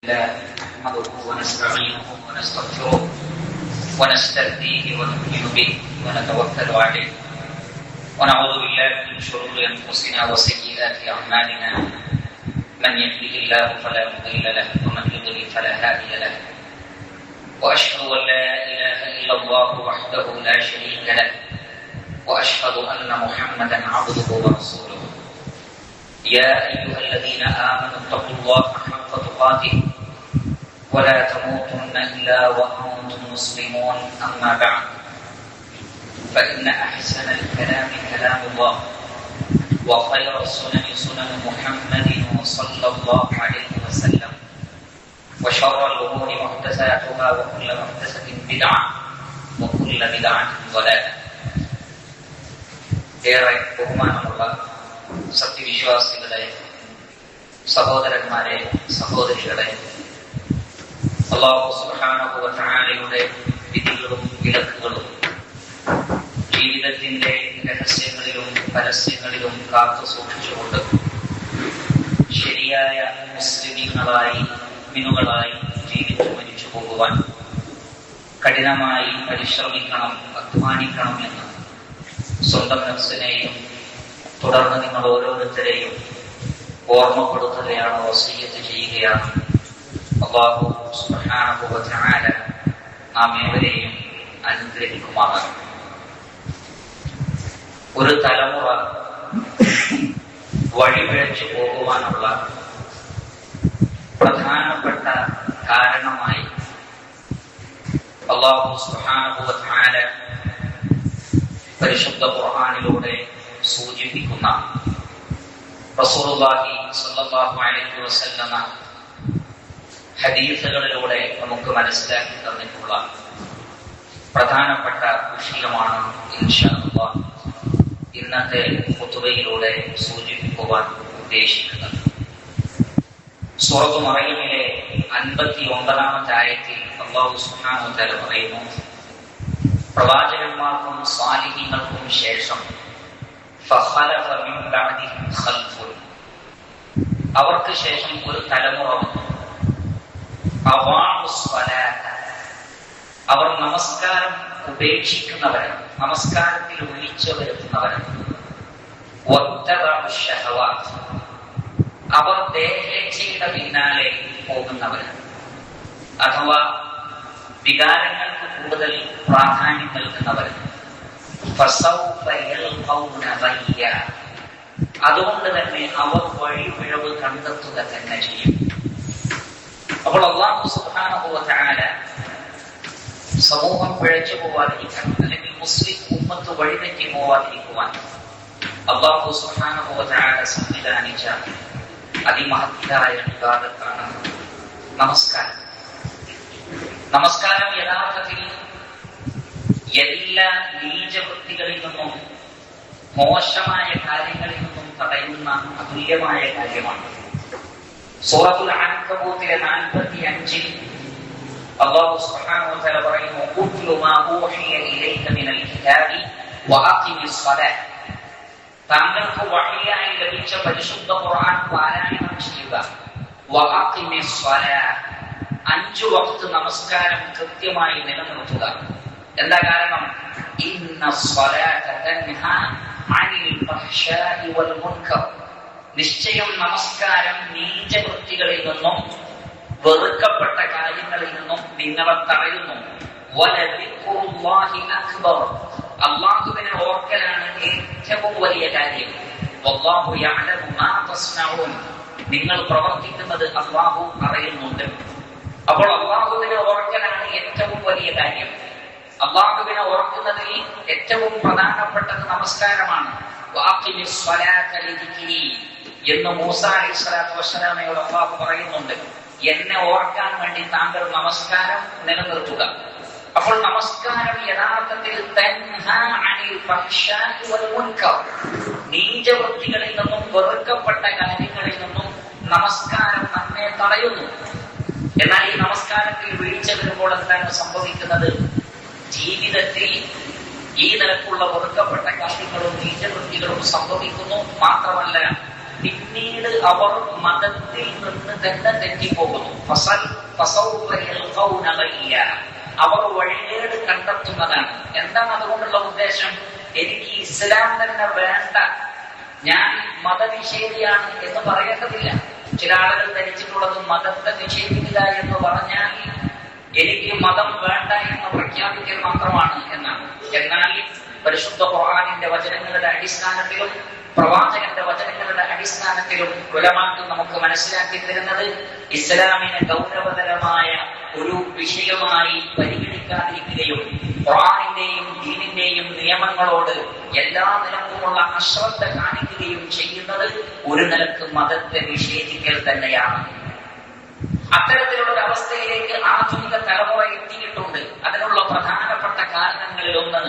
نحمده ونستعينه ونستغفره ونستهديه ونؤمن به ونتوكل عليه ونعوذ بالله من شرور انفسنا وسيئات اعمالنا من يهده الله فلا مضل له ومن يضلل فلا هادي له واشهد ان لا اله الا الله وحده لا شريك له واشهد ان محمدا عبده ورسوله يا ايها الذين امنوا اتقوا الله حق تقاته ولا تموتن إلا وأنتم مسلمون أما بعد فإن أحسن الكلام كلام الله وخير السنن سنن محمد صلى الله عليه وسلم وشر الأمور محدثاتها وكل محدثة بدعة وكل بدعة ضلالة. ഏറെ ബഹുമാനമുള്ള സത്യവിശ്വാസികളെ, സഹോദരന്മാരെ, സഹോദരികളെ, അല്ലാഹു സുബ്ഹാനഹു വ തആലയുടെ വിധികളും വിലക്കുകളും ജീവിതത്തിന്റെ രഹസ്യങ്ങളിലും പരസ്യങ്ങളിലും കാത്തു സൂക്ഷിച്ചുകൊണ്ട് ശരിയായ മുസ്ലിമീങ്ങളായി മുഅ്മിനുകളായി ജീവിച്ചു മരിച്ചു പോകുവാൻ കഠിനമായി പരിശ്രമിക്കണം, അധ്വാനിക്കണം എന്ന് സ്വന്തം നഫ്സിനെയും തുടർന്ന് നിങ്ങൾ ഓരോരുത്തരെയും ഓർമ്മപ്പെടുത്തുകയാണ്, വസിയ്യത്ത് ചെയ്യുകയാണ്. അല്ലാഹു സുബ്ഹാനഹു വ തആല നാം ഏവരെയും അനുഗ്രഹിക്കുമാറാകട്ടെ. ഒരു തലമുറ വഴിപിഴച്ചു പോകുവാനുള്ള പ്രധാനപ്പെട്ട കാരണമായി അല്ലാഹു സുബ്ഹാനഹു വ തആല പരിശുദ്ധ ഖുർആനിലൂടെ സൂചിപ്പിക്കുന്ന റസൂലുള്ളാഹി സ്വല്ലല്ലാഹു അലൈഹി വസല്ലമ ഹദീസുകളിലൂടെ നമുക്ക് മനസ്സിലാക്കി തന്നിട്ടുള്ള പ്രധാനപ്പെട്ട വിഷയമാണ് ഇൻഷാ അല്ലാഹ് ഇന്നത്തെ ഖുതുബയിലൂടെ സൂചിപ്പിക്കുവാൻ ഉദ്ദേശിക്കുന്നത്. സൂറത്ത് മറിയമിലെ 59-ാമത്തെ ആയത്തിൽ അല്ലാഹു സുബ്ഹാനഹു വ തആല പറയുന്നു, പ്രവാചകന്മാർക്കും സാലിഹീങ്ങൾക്കും ശേഷം ഫഖലഫ മിൻ ബഅദിഹിം ഖൽഫുൻ, അവർക്ക് ശേഷം ഒരു തലമുറ വന്നു. അവർ നമസ്കാരം ഉപേക്ഷിക്കുന്നവരാണ്, നമസ്കാരത്തിൽ ഒഴിച്ചു വരുത്തുന്നവരാണ്. അവർ ദേഹേച്ഛയുടെ പിന്നാലെ പോകുന്നവരാണ്, അഥവാ വികാരങ്ങൾക്ക് കൂടുതൽ പ്രാധാന്യം നൽകുന്നവരാണ്. അതുകൊണ്ട് തന്നെ അവർ വഴിപിഴവ് കണ്ടെത്തുക തന്നെ ചെയ്യും. അപ്പോൾ അല്ലാഹു സുബ്ഹാനഹു വ തആല സമൂഹം പിഴച്ചു പോവാതിരിക്കാൻ, അല്ലെങ്കിൽ മുസ്ലിം ഉമ്മത്ത് വഴിതെറ്റി പോവാതിരിക്കുവാൻ അല്ലാഹു സുബ്ഹാനഹു വ തആല സംവിധാനിച്ച അതിമഹത്തായ ഇബാദത്താണ് നമസ്കാരം. നമസ്കാരം യഥാർത്ഥത്തിൽ എല്ലാ നീചവൃത്തികളിൽ നിന്നും മോശമായ കാര്യങ്ങളിൽ നിന്നും തടയുന്ന അതുല്യമായ കാര്യമാണ്. സൂറത്തുൽ അൻകബൂത്തിലെ 45-ൽ അല്ലാഹു സുബ്ഹാനഹു വ തആല പറയുന്നു, ഉത്ലു മാ ഊഹിയ ഇലൈക മിനൽ കിതാബി വഅഖിമിസ് സ്വലാഹ്, താങ്കൾക്ക് വഹ്യായി ലഭിച്ച പരിശുദ്ധ ഖുർആൻ പാരായണം ചെയ്യുക. വഅഖിമിസ് സ്വലാഹ്, 5 വഖ്ത് നമസ്കാരം കൃത്യമായി നിലനിർത്തുക. എന്താ കാരണം? ഇന്നസ് സ്വലാത തൻഹാ അനിൽ ഫഹ്ശാഇ വൽ മുൻകർ, നിശ്ചയം നമസ്കാരം നീചവൃത്തികളിൽ നിന്നും വെറുക്കപ്പെട്ട കാര്യങ്ങളിൽ നിന്നും നിങ്ങളെ തടയുന്നു. വലദിക്റുല്ലാഹി അക്ബർ, അല്ലാഹുവിനെ ഓർക്കലാണ് ഏറ്റവും വലിയ കാര്യം. വല്ലാഹു യഅലമു മാ തസ്നഊൻ, നിങ്ങൾ പ്രവർത്തിക്കുന്നത് അല്ലാഹു അറിയുന്നുണ്ട്. അപ്പോൾ അല്ലാഹുവിനെ ഓർക്കലാണ് ഏറ്റവും വലിയ കാര്യം. അല്ലാഹുവിനെ ഓർക്കുന്നതിൽ ഏറ്റവും പ്രധാനപ്പെട്ടത് നമസ്കാരമാണ്. വഅഖിമിസ് സ്വലാത ലിദിക്രി എന്ന് മൂസ അലൈഹിസ്സലാത്തു വസ്സലാമയോട് അല്ലാഹു പറയുന്നുണ്ട്. എന്നെ ഓർക്കാൻ വേണ്ടി താങ്കൾ നമസ്കാരം നിലനിർത്തുക. അപ്പോൾ നമസ്കാരം യഥാർത്ഥത്തിൽ തൻഹാ അനിൽ ഫഹ്ശാഇ വൽ മുൻകർ, നീചവൃത്തികളിൽ നിന്നും വെറുക്കപ്പെട്ട കാര്യങ്ങളിൽ നിന്നും നമസ്കാരം നമ്മെ തടയുന്നു. എന്നാൽ ഈ നമസ്കാരത്തിൽ വീഴ്ച വരുമ്പോൾ എന്താണ് സംഭവിക്കുന്നത്? ജീവിതത്തിൽ ഈ നിലക്കുള്ള വെറുക്കപ്പെട്ട കാര്യങ്ങളും നീചവൃത്തികളും സംഭവിക്കുന്നു. മാത്രമല്ല പിന്നീട് അവർ മതത്തിൽ നിന്ന് തന്നെ തെറ്റിപ്പോകുന്നു. അവർ വഴികേട് കണ്ടെത്തുന്നതാണ്. എന്താണ് അതുകൊണ്ടുള്ള ഉദ്ദേശം? എനിക്ക് ഇസ്ലാം തന്നെ വേണ്ട, ഞാൻ മതനിഷേധിയാണ് എന്ന് പറയേണ്ടതില്ല. ചില ആളുകൾ ധരിച്ചിട്ടുള്ളത് മതത്തെ നിഷേധിക്കുക എന്ന് പറഞ്ഞാൽ എനിക്ക് മതം വേണ്ട എന്ന് പ്രഖ്യാപിക്കൽ മാത്രമാണ് എന്നാണ്. എന്നാൽ പരിശുദ്ധ ഖുർആനിന്റെ വചനങ്ങളുടെ അടിസ്ഥാനത്തിലും പ്രവാചകന്റെ വചനങ്ങളുടെ അടിസ്ഥാനത്തിലും ഉലമാക്കൾ നമുക്ക് മനസ്സിലാക്കി തരുന്നത് ഇസ്ലാമിനെ ഗൗരവതരമായ ഒരു വിഷയമായി പരിഗണിക്കാതിരിക്കുകയും ഖുർആനിന്റെയും ദീനിന്റെയും നിയമങ്ങളോട് എല്ലാ നിലക്കുമുള്ള അശ്രദ്ധ കാണിക്കുകയും ചെയ്യുന്നത് ഒരു നിലക്ക് മതത്തെ നിഷേധിക്കൽ തന്നെയാണ്. അത്തരത്തിലുള്ള ഒരു അവസ്ഥയിലേക്ക് ആധുനിക തലമുറ എത്തിയിട്ടുണ്ട്. അതിനുള്ള പ്രധാനപ്പെട്ട കാരണങ്ങളിൽ ഒന്ന്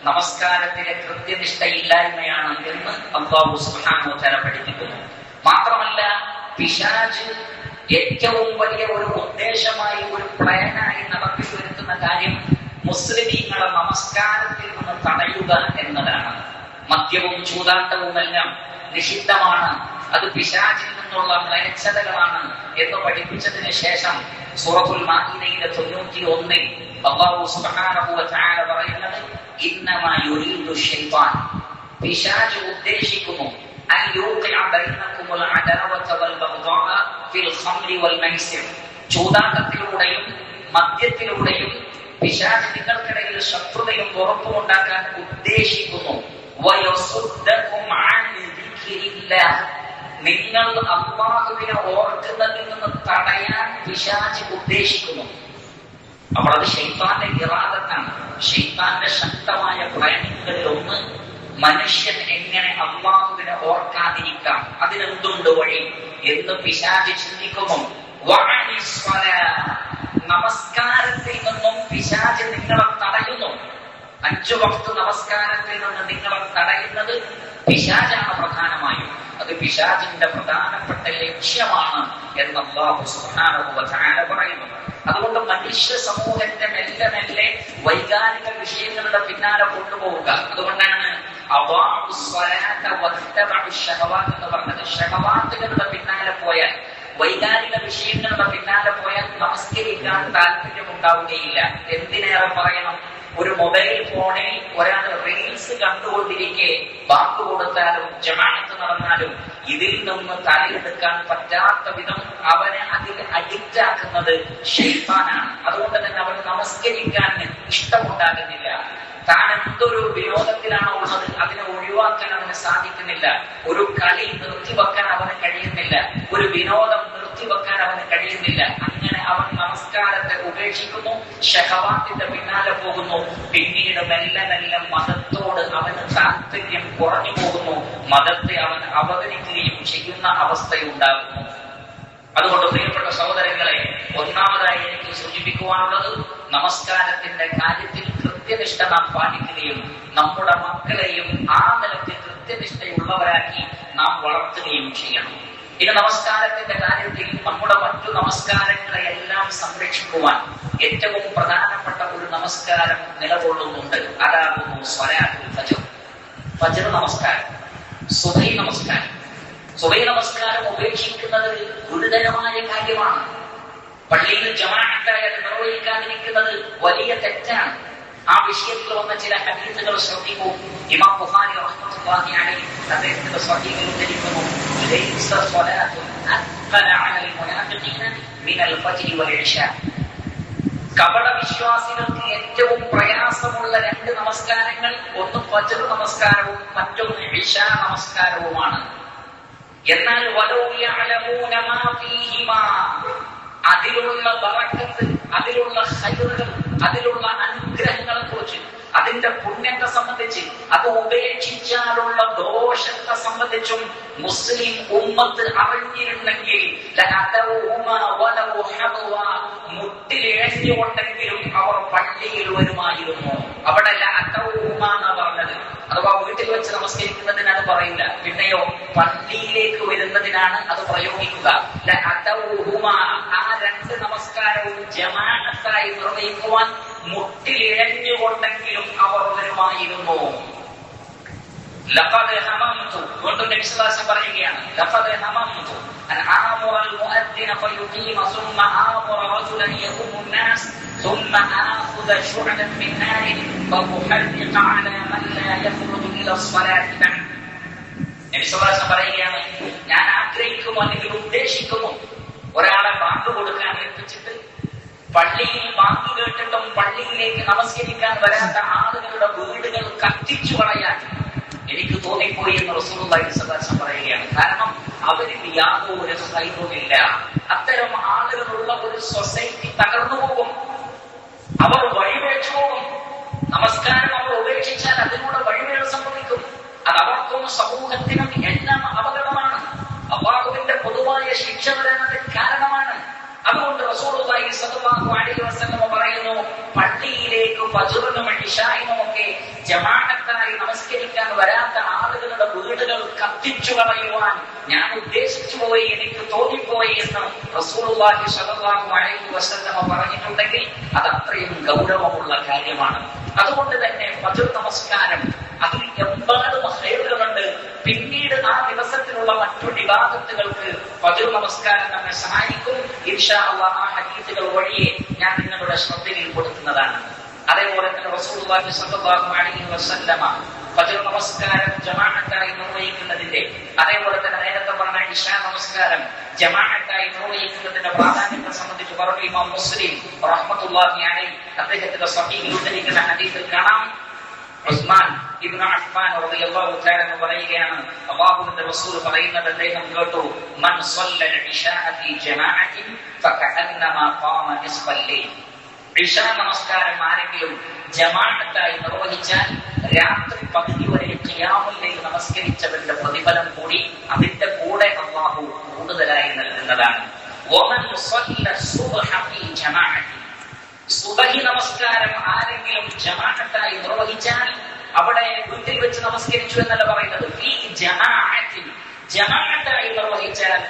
നമസ്കാരത്തിലെ കൃത്യനിഷ്ഠയില്ലായ്മയാണ് എന്ന് അല്ലാഹു സുബ്ഹാനഹു വ തആല പഠിപ്പിക്കുന്നു. മാത്രമല്ല, പിശാച് ഏറ്റവും വലിയ ഒരു ഉദ്ദേശമായി, ഒരു പ്ലാനായി നടത്തി വരുത്തുന്ന കാര്യം മുസ്ലിമീങ്ങളെ നമസ്കാരത്തിൽ നിന്ന് തടയുക എന്നതാണ്. മദ്യവും ചൂതാട്ടവുമെല്ലാം നിഷിദ്ധമാണ്, അത് പിശാചിൽ നിന്നുള്ള മ്ലേച്ഛതകളാണ് എന്ന് പഠിപ്പിച്ചതിന് ശേഷം സൂറത്തുൽ മാഇദയിലെ 91 അല്ലാഹു സുബ്ഹാനഹു വ തആല പറയുന്നത് ഇന്നമാ യുരീദു ശൈത്താൻ, പിശാച് ഉദ്ദേശിക്കുന്നു അൻ യൂഖിഅ ബൈനകുമുൽ അദാവത വൽ ബഗ്ദാഅ ഫിൽ ഖംരി വൽ മൈസിർ, ചൂതാട്ടത്തിലൂടെയും മദ്യത്തിലൂടെയും പിശാച് നിങ്ങൾക്കിടയിൽ ശത്രുതയും വെറുപ്പും ഉണ്ടാക്കാൻ ഉദ്ദേശിക്കുന്നു. വയസുദ്ദകും അൻ ദിക്രില്ലാഹ്, നിങ്ങൾ അല്ലാഹുവിനെ ഓർക്കുന്നതിൽ നിന്ന് തടയാൻ പിശാച് ഉദ്ദേശിക്കുന്നു. അപ്പോൾ അത് ശൈത്താന്റെ ഇറാദത്താണ്. ശൈത്താന്റെ ശക്തമായ പ്ലാനിങ്ങുകളിൽ ഒന്ന് മനുഷ്യൻ എങ്ങനെ അല്ലാഹുവിനെ ഓർക്കാതിരിക്കാം, അതിനെന്തുണ്ട് വഴി എന്ന് പിശാച് ചിന്തിക്കുന്നു. നമസ്കാരത്തിൽ നിന്നും പിശാച് നിങ്ങളെ തടയുന്നു. 5 വക്ത് നമസ്കാരത്തിൽ നിന്ന് നിങ്ങളെ തടയുന്നത് പിശാചാണ് പ്രധാനമായും. അത് പിശാചിന്റെ പ്രധാനപ്പെട്ട ലക്ഷ്യമാണ് എന്ന് അല്ലാഹു സുബ്ഹാനഹു വ തആല പറയുന്നു. അതുകൊണ്ട് മനുഷ്യ സമൂഹത്തെ മെല്ലെ മെല്ലെ വൈകാരിക വിഷയങ്ങളുടെ പിന്നാലെ കൊണ്ടുപോവുക. അതുകൊണ്ടാണ് എന്ന് പറഞ്ഞത്. ഷഹവാത്തുകളുടെ പിന്നാലെ പോയാൽ, വൈകാരിക വിഷയങ്ങളുടെ പിന്നാലെ പോയാൽ നമസ്കരിക്കാൻ താല്പര്യമുണ്ടാവുകയില്ല. എന്തിനേറെ പറയണം, ഒരു മൊബൈൽ ഫോണിൽ ഒരാൾ റീൽസ് കണ്ടുകൊണ്ടിരിക്കെ ബാങ്ക് കൊടുത്താലും ജമാഅത്ത് നടന്നാലും ഇതിൽ നിന്ന് തലയെടുക്കാൻ പറ്റാത്ത വിധം അവനെ അതിൽ അഡിക്റ്റ് ആക്കുന്നത് ശൈത്താനാണ്. അതുകൊണ്ട് തന്നെ അവന് നമസ്കരിക്കാൻ ഇഷ്ടമുണ്ടാകുന്നില്ല. താൻ എന്തൊരു വിനോദത്തിലാണോ ഉള്ളത് അതിനെ ഒഴിവാക്കാൻ അവന് സാധിക്കുന്നില്ല. ഒരു കളി നിർത്തിവെക്കാൻ അവന് കഴിയുന്നില്ല. ഒരു വിനോദം നിർത്തിവെക്കാൻ അവന് കഴിയുന്നില്ല. അങ്ങനെ അവൻ നമസ്കാരത്തെ ഉപേക്ഷിക്കുന്നു, ഷഹവാത്തിന്റെ പിന്നാലെ പോകുന്നു. പിന്നീട് മെല്ലെ മെല്ലെ മതത്തോട് അവന് താല്പര്യം കുറഞ്ഞു പോകുന്നു. മതത്തെ അവൻ അവഗണിക്കുകയും ചെയ്യുന്ന അവസ്ഥയുണ്ടാകുന്നു. അതുകൊണ്ട് പ്രിയപ്പെട്ട സഹോദരങ്ങളെ, ഒന്നാമതായി എനിക്ക് സൂചിപ്പിക്കുവാനുള്ളത്, നമസ്കാരത്തിന്റെ കാര്യത്തിൽ കൃത്യനിഷ്ഠ നാം പാലിക്കുകയും നമ്മുടെ മക്കളെയും ആ നിലയ്ക്ക് കൃത്യനിഷ്ഠയുള്ളവരാക്കി നാം വളർത്തുകയും ചെയ്യണം. ഇനി നമസ്കാരത്തിന്റെ കാര്യത്തിൽ നമ്മുടെ മറ്റു നമസ്കാരങ്ങളെയെല്ലാം സംരക്ഷിക്കുവാൻ ഏറ്റവും പ്രധാനപ്പെട്ട ഒരു നമസ്കാരം നിലകൊള്ളുന്നുണ്ട്. അതാകുന്നു സ്വലാത്തുൽ ഫജ്ർ, ഫജ്ർ നമസ്കാരം, സുബഹി നമസ്കാരം. സുബഹി നമസ്കാരം ഉപേക്ഷിക്കുന്നത് ഗുരുതരമായ കാര്യമാണ്. പള്ളിയിൽ ജമാഅത്തായി അത് നിർവഹിക്കാതിരിക്കുന്നത് വലിയ തെറ്റാണ്. ആ വിഷയത്തിൽ വന്ന ചില ഹദീസുകൾ ശ്രദ്ധിക്കൂ. ഇമാം ബുഖാരി റഹ്മത്തുള്ളാഹി അലൈഹി അദ്ദേഹത്തിന്റെ സ്വഹീഹിൽ ഉദ്ധരിക്കുന്നു, ലൈസ സ്വലാത്തുൻ അഖ്ല അലൽ മുനാഫിഖീന മിനൽ ഫജ്രി വൽ ഇശാ. കപട വിശ്വാസികൾക്ക് ഏറ്റവും പ്രയാസമുള്ള 2 നമസ്കാരങ്ങൾ, ഒന്ന് ഫജ്ർ നമസ്കാരവും മറ്റൊന്ന് ഇശാ നമസ്കാരവുമാണ്. എന്നാൽ വലൗ യഅലമൂന മാ ഫീഹിമാ, അതിലുള്ള ബറക്കത്ത്, അതിലുള്ള ഖൈറുകൾ, അതിലുള്ള അനുഗ്രഹങ്ങളെ കുറിച്ച്, അതിന്റെ പുണ്യത്തെ സംബന്ധിച്ച്, അത് ഉപേക്ഷിച്ചാലുള്ള ദോഷത്തെ സംബന്ധിച്ചും മുസ്ലിം ഉമ്മത്ത് അറിഞ്ഞിരുന്നെങ്കിൽ മുട്ടിലിഴഞ്ഞുകൊണ്ടെങ്കിലും അവർ പള്ളിയിൽ വരുമായിരുന്നു. അവിടെ എന്ന് പറഞ്ഞത് അഥവാ വീട്ടിൽ വെച്ച് നമസ്കരിക്കുന്നതിന് അത് പറയില്ല, പിന്നെയോ പള്ളിയിലേക്ക് വരുന്നതിനാണ് അത് പ്രയോഗിക്കുക. ആ 2 നമസ്കാരവും ജമാഅത്തായി നിർവഹിക്കുവാൻ മുട്ടിലിഴഞ്ഞുകൊണ്ടെങ്കിലും അവർ വരുമായിരുന്നു. ലഖദ് ഹമംതു, വീണ്ടും നബി സല്ലല്ലാഹു അലൈഹി വസല്ലം പറയുകയാണ്, ലഖദ് ഹമംതു അൻ ആമുറ അൽ-മുഅദ്ദിന ഫയുഖീമ സുമ്മ ആമുറ റജുലൻ യഖുമു الناس ثم آخذ شعلا من نار فأحرق على من لا يخرج إلى الصلاة بعد. നബി സല്ലല്ലാഹു അലൈഹി വസല്ലം പറയുകയാണ്, ഞാൻ ആഗ്രഹിക്കുമോ അല്ലെങ്കിൽ ഉദ്ദേശിക്കുമോ ഒരാളെ ബാങ്ക് കൊടുക്കാൻ ഏൽപ്പിച്ചിട്ട് പള്ളിയിൽ ബാങ്ക് കേട്ടിട്ടും പള്ളിയിലേക്ക് നമസ്കരിക്കാൻ വരാത്ത ആളുകളുടെ വീടുകൾ കത്തിച്ചു കളയാൻ എനിക്ക് തോന്നിപ്പോയി എന്ന് റസൂലുള്ളാഹി സ്വല്ലല്ലാഹു അലൈഹി വസല്ലം പറയുകയാണ്. കാരണം അവരിൽ യാതൊരു ഖൈറുമില്ല. അത്തരം ആളുകളുള്ള ഒരു സൊസൈറ്റി തകർന്നു പോകും, അവർ വഴിവേച്ചു പോകും. നമസ്കാരം അവർ ഉപേക്ഷിച്ചാൽ അതിലൂടെ വഴിവേഴ സംഭവിക്കും. അത് അവർക്കും സമൂഹത്തിനും എല്ലാം അപകടമാണ്. അല്ലാഹുവിന്റെ പൊതുവായ ശിക്ഷ വരാനതിന് കാരണമാണ്. അതുകൊണ്ട് റസൂലുള്ളാഹി സ്വല്ലല്ലാഹു അലൈഹി വസല്ലം പറയുന്നു, പള്ളിയിലേക്ക് ഫജ്റിനും ഇശാഇനുമൊക്കെ ജമാഅത്തായി നമസ്കരിക്കാൻ വരാത്ത ആളുകളുടെ വീടുകൾ കത്തിച്ചു കളയുവാൻ ഞാൻ ഉദ്ദേശിച്ചു പോയി, എനിക്ക് തോന്നിപ്പോയി എന്ന് റസൂലുള്ളാഹി സ്വല്ലല്ലാഹു അലൈഹി വസല്ലം പറഞ്ഞിട്ടുണ്ടെങ്കിൽ അത് അത്രയും ഗൗരവമുള്ള കാര്യമാണ്. അതുകൊണ്ട് തന്നെ ഫജ്ർ നമസ്കാരം അതിൽ എമ്പാടും ഖൈറുകളുണ്ട്. പിന്നീട് ആ ദിവസത്തിലുള്ള മറ്റു ഇബാദത്തുകൾക്ക് ഫജ്ർ നമസ്കാരം നമ്മെ സഹായിക്കും. ഇൻഷാ അല്ലാഹ് ആ ഹദീസുകൾ വഴിയെ ഞാൻ നിങ്ങളുടെ ശ്രദ്ധയിൽപ്പെടുത്തുന്നതാണ്. അതേപോലെ തന്നെ റസൂലുള്ളാഹി സ്വല്ലല്ലാഹു അലൈഹി വസല്ലമ ഫജ്ർ നമസ്കാരം ജമാഅത്തായി നിർവഹിക്കുന്നതിന്റെ, അതേപോലെ തന്നെ നേരത്തെ പറഞ്ഞ ഇശാ നമസ്കാരം ജമാഅത്തായി നിർവഹിക്കുന്നതിന്റെ പ്രാധാന്യത്തെ സംബന്ധിച്ച് പറഞ്ഞു ഇമാം മുസ്ലിം റഹ്മത്തുള്ളാഹി അലൈഹി അദ്ദേഹത്തിന്റെ സ്വഹീഹിൽ ഉദ്ധരിക്കുന്ന ഹദീസിൽ കാണാം, ഉസ്മാൻ ഇബ്നു അഫ്ഫാൻ റളിയല്ലാഹു തആല പറയുകയാണ്, അല്ലാഹുവിന്റെ റസൂൽ പറയുന്നത് അദ്ദേഹം കേട്ടു, മൻ സ്വല്ലൽ ഇശാഅ ഫീ ജമാഅത്തിൻ ഫകഅന്നമാ ഖാമ നിസ്ഫൽ ലൈൽ. ഇശാ നമസ്കാരം ആരെങ്കിലും ജമാഅത്തായി നിർവഹിച്ചാൽ രാത്രി പകുതി വരെ ഖിയാമുൽ ലൈൽ നമസ്കരിച്ചവരുടെ പ്രതിഫലം കൂടി അതിന്റെ കൂടെ അല്ലാഹു കൂടുതലായി നൽകുന്നതാണ്. വമൻ സ്വല്ല സുബ്ഹ ഫീ ജമാഅത്തിൻ, സുബഹി നമസ്കാരം ആരെങ്കിലും ജമാഅത്തായി നിർവഹിച്ചാൽ, അവിടെ വീട്ടിൽ വെച്ച് നമസ്കരിച്ചു എന്നല്ല പറയുന്നത്, ഈ ജമാഅത്തിൽ ജമാഅത്തായി നിർവഹിച്ചാൽ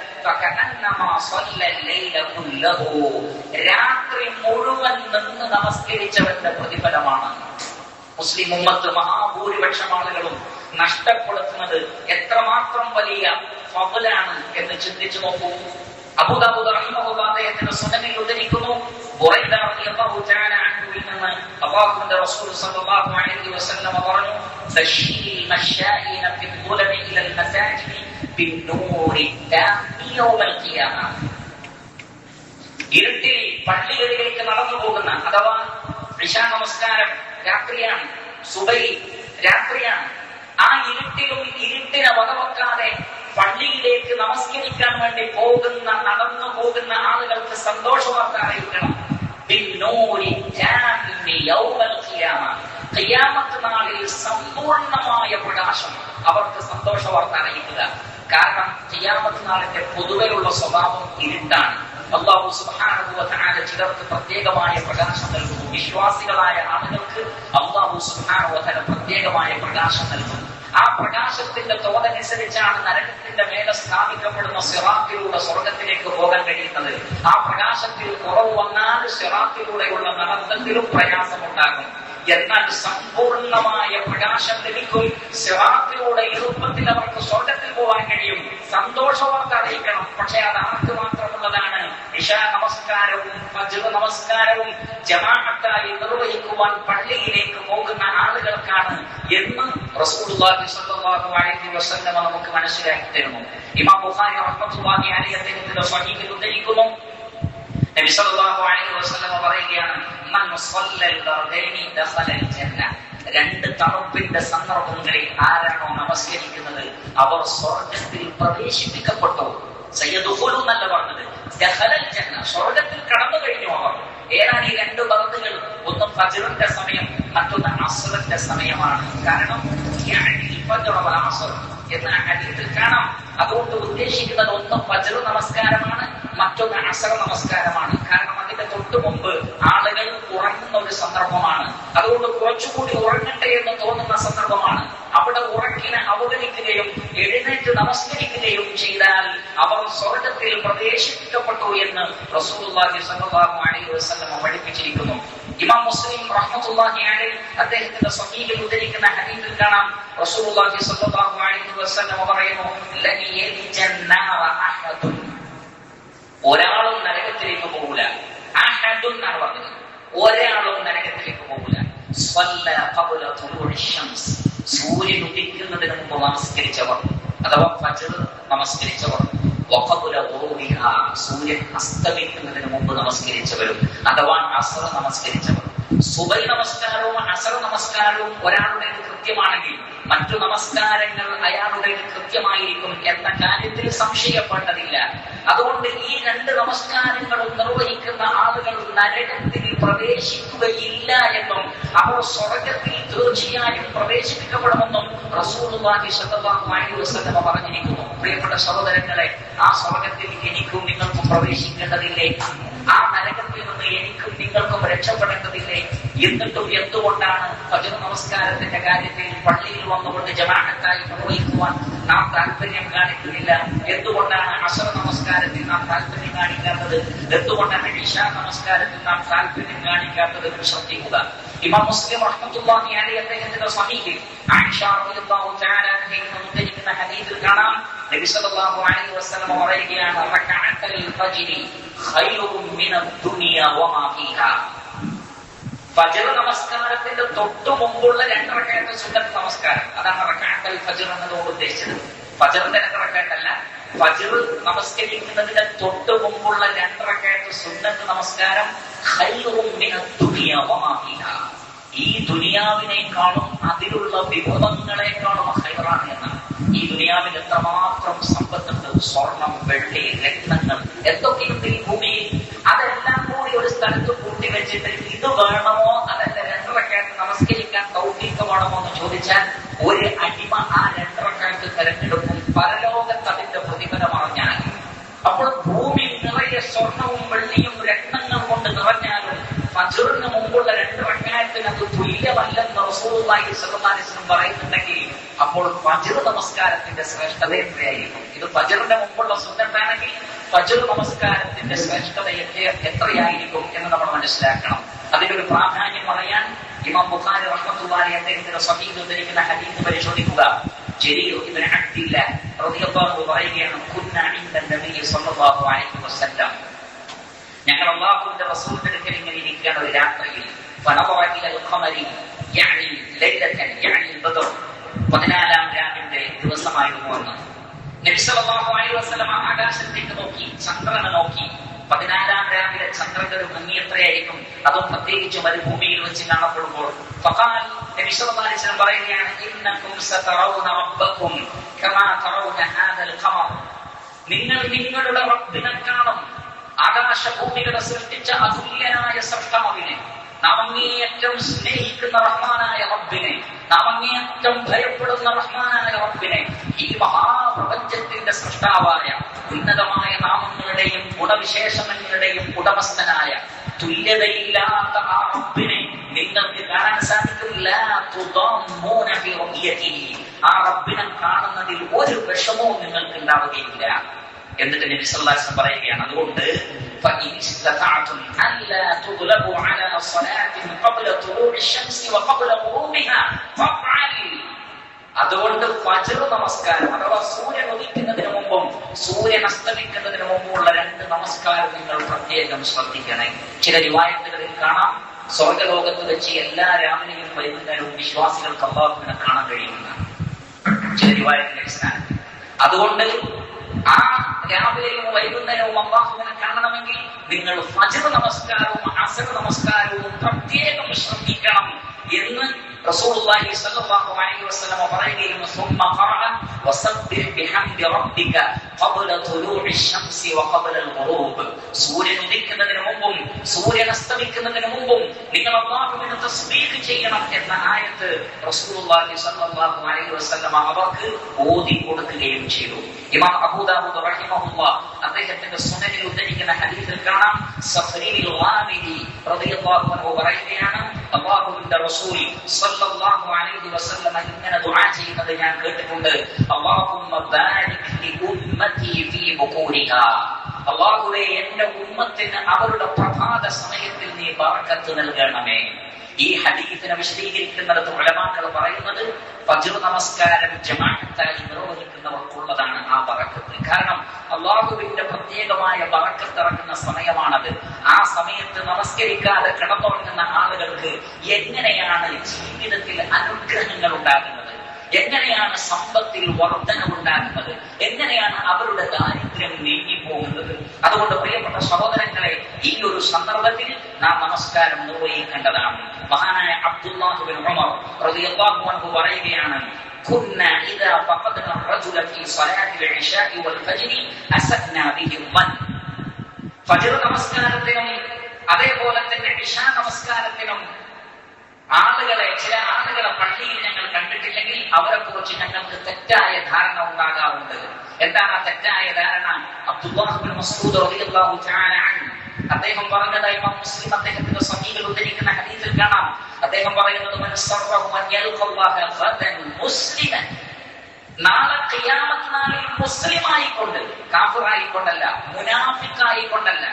രാത്രി മുഴുവൻ നിന്ന് നമസ്കരിച്ചവന്റെ പ്രതിഫലമാണ്. മുസ്ലിം ഉമ്മത്ത് മഹാഭൂരിപക്ഷം ആളുകളും നഷ്ടപ്പെടുത്തുന്നത് എത്രമാത്രം വലിയ ഫളാണ് എന്ന് ചിന്തിച്ചു നോക്കൂ. അബൂദാവൂദ് റഹിമഹുല്ലാഹ് അദ്ദേഹത്തിന്റെ സുനനിൽ ഉദ്ധരിക്കുന്നു, ബുറൈദ റളിയല്ലാഹു തആല അൻഹുവിൽ നിന്ന് അല്ലാഹുവിന്റെ റസൂൽ സ്വല്ലല്ലാഹു അലൈഹി വസല്ലം പറഞ്ഞു, ബശീൽ മശായിന ഫിൽ ദുലമി ഇലൽ മസാജിദി ബിന്നൂരി താമി യൗമൽ ഖിയാമ. ഇരുട്ടിൽ പള്ളികളിലേക്ക് നടന്നു പോകുന്ന, അഥവാ ഇശാ നമസ്കാരം രാത്രിയാണ്, സുബഹി രാത്രിയാണ്, ആ ഇരുട്ടിലും ഇരുട്ടിനെ വകവെക്കാതെ പള്ളിയിലേക്ക് നമസ്കരിക്കാൻ വേണ്ടി പോകുന്ന, നടന്നു പോകുന്ന ആളുകൾക്ക് സന്തോഷവാർത്ത അറിയിക്കണം. ഖിയാമത്ത് നാളിൽ സമ്പൂർണമായ പ്രകാശം അവർക്ക് സന്തോഷവാർത്ത അറിയിക്കുക. കാരണം ഖിയാമത്ത് നാളിന്റെ പൊതുവെയുള്ള സ്വഭാവം ഇരുട്ടാണ്. അല്ലാഹു സുബ്ഹാനഹു വ തആല ചിലർക്ക് പ്രത്യേകമായ പ്രകാശം നൽകുന്നു. വിശ്വാസികളായ ആളുകൾക്ക് അല്ലാഹു സുബ്ഹാനഹു വ തആല പ്രത്യേകമായ പ്രകാശം നൽകുന്നു. ആ പ്രകാശത്തിന്റെ തോതനുസരിച്ചാണ് നരകത്തിന്റെ മേലെ സ്ഥാപിക്കപ്പെടുന്ന സിറാത്തിലൂടെ സ്വർഗത്തിലേക്ക് പോകാൻ കഴിയുന്നത്. ആ പ്രകാശത്തിൽ കുറവ് വന്നാൽ സിറാത്തിലൂടെയുള്ള നടത്തത്തിലും പ്രയാസമുണ്ടാകും. എന്നാൽ സമ്പൂർണമായ പ്രകാശം ലഭിക്കും. സിറാത്തിലൂടെ എളുപ്പത്തിൽ അവർക്ക് സ്വർഗത്തിൽ പോകാൻ കഴിയും. സന്തോഷവാർത്ത അറിയിക്കണം. പക്ഷെ അത് ആർക്ക് മാത്രമുള്ളതാണ്? ഇശാ നമസ്കാരവും ഫജ്ർ നമസ്കാരവും ജമാഅത്തായി നിർവഹിക്കുവാൻ പള്ളിയിലേക്ക് പോകുന്ന ആളുകൾക്കാണ് എന്ന് റസൂലുള്ളാഹി സ്വല്ലല്ലാഹു അലൈഹി വസല്ലം നമുക്ക് മനസ്സിലാക്കി തരുന്നു. ഇമാം ബുഖാരി റഹ്മത്തുള്ളാഹി അലൈഹി അദ്ദേഹത്തിന്റെ സ്വഹീഹിൽ ഉദ്ധരിക്കുന്നു, നബി സല്ലല്ലാഹു അലൈഹി വസല്ലം പറയുകയാണ്, മൻ സ്വല്ലൽ ബർദൈനി ദഖലൽ ജന്ന. രണ്ട് തണുപ്പിന്റെ സന്ദർഭങ്ങളിൽ ആരാണോ നമസ്കരിക്കുന്നത് അവർ സ്വർഗത്തിൽ പ്രവേശിപ്പിക്കപ്പെട്ടു. സയ്യദുഖുലു എന്നല്ല പറഞ്ഞത്, ദഖലൽ ജന്ന, സ്വർഗത്തിൽ കടന്നു കഴിഞ്ഞു അവർ. ഏതാണ് ഈ രണ്ട് ബർദുകൾ? ഒന്ന് ഫജ്റിന്റെ സമയം, മറ്റൊന്ന് അസ്റിന്റെ സമയമാണ്. കാരണം എന്ന ഹദീസിൽ കാണാം. അതുകൊണ്ട് ഉദ്ദേശിക്കുന്നത് ഒന്ന് ഫജ്ർ നമസ്കാരമാണ്, മറ്റൊന്ന് അസ്ർ നമസ്കാരമാണ്. കാരണം അതിന്റെ തൊട്ടു മുമ്പ് ആളുകൾ ഉറങ്ങുന്ന ഒരു സന്ദർഭമാണ്. അതുകൊണ്ട് കുറച്ചുകൂടി ഉറങ്ങട്ടെ എന്ന് തോന്നുന്ന സന്ദർഭമാണ്. അവിടെ ഉറക്കിനെ അവഗണിക്കുകയും എഴുന്നേറ്റ് നമസ്കരിക്കുകയും ചെയ്താൽ അവർ സ്വർഗത്തിൽ പ്രവേശിപ്പിക്കപ്പെട്ടു എന്ന് റസൂലുള്ളാഹി സ്വല്ലല്ലാഹു അലൈഹി വസല്ലം പഠിപ്പിച്ചിരിക്കുന്നു. ഇമാം മുസ്ലിം റഹ്മത്തുള്ളാഹി അലൈഹി അദ്ദേഹത്തിന്റെ സ്വഹീഹിൽ ഉദ്ധരിക്കുന്ന ഹദീസിൽ കാണാം, റസൂലുള്ളാഹി സ്വല്ലല്ലാഹു അലൈഹി വസല്ലം പറയുന്നു, ലൻ യലിജന്നാറ അഹദുൻ, ഒരാളും നരകത്തിലേക്ക് പോകില്ല. അഹദുൻ എന്നാണ് പറഞ്ഞത്, ഒരാളും നരകത്തിലേക്ക് പോകില്ല. സ്വല്ല ഖബ്ല തുലൂഇ ശംസ്, സൂര്യൻ ഉദിക്കുന്നതിന് മുമ്പ് നമസ്കരിച്ചവർ അഥവാ ഫജ്ർ നമസ്കരിച്ചവർ, വഖബ്ല ഗുറൂബിഹാ, സൂര്യൻ അസ്തമിക്കുന്നതിന് മുമ്പ് നമസ്കരിച്ചവരും അഥവാ അസ്ർ നമസ്കരിച്ചവർ. സുബഹി നമസ്കാരവും അസ്ർ നമസ്കാരവും ഒരാളുടെ കൃത്യമാണെങ്കിൽ മറ്റു നമസ്കാരങ്ങൾ അയാളുടെ കൃത്യമായിരിക്കും എന്ന കാര്യത്തിൽ സംശയപ്പെട്ടതില്ല. അതുകൊണ്ട് ഈ രണ്ട് നമസ്കാരങ്ങളും നിർവഹിക്കുന്ന ആളുകൾ നരകത്തിൽ പ്രവേശിക്കുകയില്ല എന്നും അവർ സ്വർഗത്തിൽ തീർച്ചയായും പ്രവേശിപ്പിക്കപ്പെടുമെന്നും റസൂലുള്ളാഹി സ്വല്ലല്ലാഹു അലൈഹി വസല്ലം പറഞ്ഞിരിക്കുന്നു. പ്രിയപ്പെട്ട സഹോദരങ്ങളെ, ആ സ്വർഗത്തിൽ എനിക്കും നിങ്ങൾക്കും പ്രവേശിക്കേണ്ടതില്ലേ? ആ നരകത്തിൽ നിന്ന് എനിക്കും നിങ്ങൾക്കും രക്ഷപ്പെടേണ്ടതില്ലേ? എന്നിട്ടും എന്തുകൊണ്ടാണ് ഫജ്ർ നമസ്കാരത്തിന്റെ കാര്യത്തിൽ പള്ളിയിൽ വന്നുകൊണ്ട് ജമാഅത്തായി നിർവഹിക്കുവാൻ നാം താല്പര്യം കാണിക്കുന്നില്ല? എന്തുകൊണ്ടാണ് അസ്ർ നമസ്കാരത്തിൽ നാം താല്പര്യം കാണിക്കാത്തത്? എന്തുകൊണ്ടാണ് ഇശാ നമസ്കാരത്തിൽ നാം താല്പര്യം കാണിക്കാത്തത്? ശ്രദ്ധിക്കുക. ഇമാം മുസ്ലിം റഹ്മത്തുള്ളാഹി അലൈഹി അദ്ദേഹത്തിന്റെ സ്വഹീഹിൽ ആയിഷ റളിയല്ലാഹു തആല അൻഹയിൽ ഉദ്ധരിക്കുന്ന ഹദീസിൽ കാണാം, നബി സല്ലല്ലാഹു അലൈഹി വസല്ലം പറയുകയാണ്, റകഅത്തുൽ ഫജ്രി ഖൈറും മിനദ് ദുനിയ വമാ ഫീഹാ. ഫജ്ർ നമസ്കാരത്തിന്റെ തൊട്ടു മുമ്പുള്ള 2 റക്അത്ത് സുന്നത്ത് നമസ്കാരം, അതാണ് റകഅത്തുൽ ഫജ്ർ എന്നതുകൊണ്ട് ഉദ്ദേശിച്ചത്. ഫജ്റിന്റെ 2 റക്അത്തല്ല, ഫജ്ർ നമസ്കരിക്കുന്നതിന്റെ തൊട്ടു മുമ്പുള്ള 2 റക്അത്ത് സുന്നത്ത് നമസ്കാരം ഖൈറും മിനദ് ദുനിയ വമാ ഫീഹാ, ഈ ദുനിയാവിനേക്കാളും അതിലുള്ള വിഭവങ്ങളെക്കാളും ഖൈറാണ് എന്നാണ്. ഈ ദുനിയാവിൽ എത്രമാത്രം സമ്പത്തുണ്ട്, സ്വർണം, വെള്ളി, രത്നങ്ങൾ, എന്തൊക്കെയുണ്ട് ഈ ഭൂമിയിൽ, അതെല്ലാം കൂടി ഒരു സ്ഥലത്ത് കൂട്ടി വെച്ചിട്ട് ഇത് വേണമോ അതല്ല 2 റക്അത്ത് നമസ്കരിക്കാൻ തൗഫീഖ് വേണമോ എന്ന് ചോദിച്ചാൽ ഒരു അടിമ ആ 2 റക്അത്ത് തെരഞ്ഞെടുക്കും, പരലോകത്ത് അതിന്റെ പ്രതിഫലം അറിഞ്ഞാൽ. അപ്പോൾ ഭൂമി നിറയെ സ്വർണവും വെള്ളിയും രത്നങ്ങൾ കൊണ്ട് നിറഞ്ഞാലും ഫജ്റിന് മുമ്പുള്ള 2 റക്അത്തിന് അത് തുല്യമല്ലെന്ന് റസൂലുള്ളാഹി സ്വല്ലല്ലാഹു അലൈഹി വസല്ലം പറയുന്നുണ്ടെങ്കിൽ അപ്പോൾ ഫജ്ർ നമസ്കാരത്തിന്റെ ശ്രേഷ്ഠത എത്രയായിരിക്കും? ഇത് ഫജ്റിന്റെ മുമ്പുള്ള സുന്നത്താണെങ്കിൽ ഫജ്ർ നമസ്കാരത്തിന്റെ ശ്രേഷ്ഠത എത്രയായിരിക്കും എന്ന് നമ്മൾ മനസ്സിലാക്കണം. അതിനൊരു പ്രാധാന്യം പറയാൻ ഇമാം ബുഖാരി റഹ്മത്തുള്ളാഹി അദ്ദേഹത്തിന്റെ സ്വഹീഹിൽ ഉദ്ധരിക്കുന്ന ഹദീസ് പരിശോധിക്കുക. ജരീർ ഇബ്നു അബ്ദില്ലാഹ് റളിയല്ലാഹു അൻഹു പറയുകയാണ്, കുന്നാ ഇൻദ നബി സ്വല്ലല്ലാഹു അലൈഹി വസല്ലം, ഞങ്ങൾ അല്ലാഹുവിന്റെ റസൂലിന്റെ അടുക്കൽ ഇങ്ങനെ ഇരിക്കുകയാണ് ഒരു രാത്രിയിൽ. ഫനദറ ഇലൽ ഖമരി യഅനി ലൈലതൻ യഅനി ബദർ, 14-ാം രാവിന്റെ ദിവസമായിരുന്നു അന്ന്. നബി സല്ലല്ലാഹു അലൈഹി വസല്ലം ആകാശത്തേക്ക് നോക്കി, ചന്ദ്രനെ നോക്കി. 14-ാം രാവിലെ ചന്ദ്രന്റെ ഒരു ഭംഗി എത്രയായിരിക്കും, അതും പ്രത്യേകിച്ച് മരുഭൂമിയിൽ വെച്ച് കാണപ്പെടുമ്പോൾ. ഫഖാൽ, നബി സല്ലല്ലാഹു അലൈഹി വസല്ലം പറയുകയാണ്, ഇന്നകും സതറൗന റബ്ബകും കമാ തറൗന ഹാദൽ ഖമർ, നിങ്ങൾ നിങ്ങളുടെ റബ്ബിനെ കാണും, ആകാശഭൂമികളെ സൃഷ്ടിച്ച അതുല്യനായ സൃഷ്ടാവിനെ, നാം അങ്ങേയറ്റം സ്നേഹിക്കുന്ന റഹ്മാനായ റബ്ബിനെ, നാം അങ്ങേയറ്റം ഭയപ്പെടുന്ന റഹ്മാനായ റബ്ബിനെ, ഈ മഹാപ്രപഞ്ചത്തിന്റെ സൃഷ്ടാവായ ഉന്നതമായ നാമങ്ങളുടെയും ഗുണവിശേഷണങ്ങളുടെയും ഉടമസ്ഥനായ തുല്യതയില്ലാത്ത ആ റബ്ബിനെ നിങ്ങൾക്ക് കാണാൻ സാധിക്കില്ല. ആ റബ്ബിനെ കാണുന്നതിൽ ഒരു വിഷമവും നിങ്ങൾക്ക് ഉണ്ടാവുകയില്ല. എന്നിട്ട് നബി സല്ലല്ലാഹു അലൈഹി വസല്ലം പറയുകയാണ്, അതുകൊണ്ട് فإن استطعتم ألا تغلبوا على صلاة قبل طلوع الشمس وقبل غروبها فافعلوا. അതുകൊണ്ട് ഫജ്ർ നമസ്കാരം അഥവാ സൂര്യൻ ഉദിക്കുന്നതിന് മുമ്പും സൂര്യൻ അസ്തമിക്കുന്നതിന് മുമ്പുള്ള 2 നമസ്കാരം നിങ്ങൾ പ്രത്യേകം ശ്രദ്ധിക്കണേ. ചില റിവായത്തുകളിൽ കാണാം, സ്വർഗലോകത്ത് വെച്ച് എല്ലാ രാവിലെയും വൈകുന്നേരവും വിശ്വാസികൾക്ക് അല്ലാഹുവിനെ കാണാൻ കഴിയുന്നതാണ് ചില റിവായത്തിന്റെ അടിസ്ഥാനത്തിൽ. അതുകൊണ്ട് ആ രാവിലെയും വൈകുന്നേരവും അല്ലാഹുവിനെ കാണണമെങ്കിൽ നിങ്ങൾ ഫജ്ർ നമസ്കാരവും അസ്ർ നമസ്കാരവും പ്രത്യേകം ശ്രദ്ധിക്കണം എന്ന് റസൂലുള്ളാഹി സ്വല്ലല്ലാഹു അലൈഹി വസല്ലം പറയുകയും, ثم قرأ وسبح بحمد ربك قبل طلوع الشمس وقبل الغروب, സൂര്യൻ ഉദിക്കുന്നതിന് മുമ്പും സൂര്യൻ അസ്തമിക്കുന്നതിന് മുമ്പും നിങ്ങൾ അല്ലാഹുവിനെ തസ്ബീഹ് ചെയ്യണം എന്ന ആയത്ത് റസൂലുള്ളാഹി സ്വല്ലല്ലാഹു അലൈഹി വസല്ലം അവർക്ക് ഓതി കൊടുക്കുകയും ചെയ്തു. ഇമാം അബൂ ദാവൂദ് റഹിമഹുല്ലാഹ് അദ്ദേഹത്തിന്റെ സുനനിൽ ഉദ്ധരിക്കുന്ന ഹദീസിൽ കാണാം, സഫരീൽ ഗാമിദി റളിയല്ലാഹു അൻഹു പറയുകയാണ്, അല്ലാഹുവിന്റെ റസൂൽ സ്വല്ലല്ലാഹു അലൈഹി വസല്ലം ഇങ്ങനെ ദുആ ചെയ്യുന്നത് ഞാൻ കേട്ടിട്ടുണ്ട്. അല്ലാഹുമ്മ ബാരിക് ലി ഉമ്മതി ഫീ ബുകൂരിഹാ, അല്ലാഹുവേ എന്റെ ഉമ്മത്തിന് അവരുടെ പ്രഭാത സമയത്തിൽ നീ ബറക്കത്ത് നൽകണമേ. ഈ ഹദീസിനെ വിശദീകരിക്കുന്നിടത്ത് ഉലമാക്കൾ പറയുന്നത് ഫജ്ർ നമസ്കാരം ജമാഅത്തായി നിർവഹിക്കുന്നവർക്കുള്ളതാണ് ആ ബറക്കത്ത്. കാരണം അല്ലാഹുവിന്റെ പ്രത്യേകമായ ബറക്കത്ത് ഇറങ്ങുന്ന സമയമാണത്. ആ സമയത്ത് നമസ്കരിക്കാതെ കിടന്നുറങ്ങുന്ന ആളുകൾക്ക് എങ്ങനെയാണ് ജീവിതത്തിൽ അനുഗ്രഹങ്ങൾ ഉണ്ടാകുന്നത്, എങ്ങനെയാണ് സമ്പത്തിൽ വർധനവുണ്ടാകുന്നത്, എങ്ങനെയാണ് അവരുടെ ദാരിദ്ര്യം നീങ്ങിപ്പോകുന്നത്. അതുകൊണ്ട് പ്രിയപ്പെട്ട സഹോദരങ്ങളെ, ഈ ഒരു സന്ദർഭത്തിൽ നാം നമസ്കാരം നിർവഹിക്കേണ്ടതാണ്. മഹാനായ അബ്ദുല്ലാഹ് ബിൻ ഉമർ റളിയല്ലാഹു അൻഹു പറയുകയാണ്, كنا إذا فقدنا الرجل في صلاة العشاء والفجر أسأنا به الظن. ഫജ്ർ നമസ്കാരത്തിനും അതേപോലെ തന്നെ ഇശാ നമസ്കാരത്തിനും ചില ആളുകളെ പള്ളിയിൽ ഞങ്ങൾ കണ്ടിട്ടില്ലെങ്കിൽ അവരെ കുറിച്ച് ഞങ്ങൾക്ക് തെറ്റായ ധാരണ ഉണ്ടാകാറുണ്ട്. എന്താണ് ആ തെറ്റായ ധാരണ? അബ്ദുല്ലാഹ് ഇബ്നു മസ്ഊദ് റളിയല്ലാഹു തആല അൻഹു അദ്ദേഹം പറഞ്ഞതായി ഇമാം മുസ്ലിം അദ്ദേഹത്തിന്റെ സ്വഹീഹിൽ ഉദ്ധരിക്കുന്ന ഹദീസിൽ കാണാം. അദ്ദേഹം പറയുന്നത്, മൻ സറഹു അൻ യൽഖല്ലാഹ ഗദൻ മുസ്ലിമൻ, നാളെ ഖിയാമത്ത് നാളിൽ മുസ്ലിമായിക്കൊണ്ട്, കാഫിറായിക്കൊണ്ടല്ല, മുനാഫിക്കായിക്കൊണ്ടല്ല,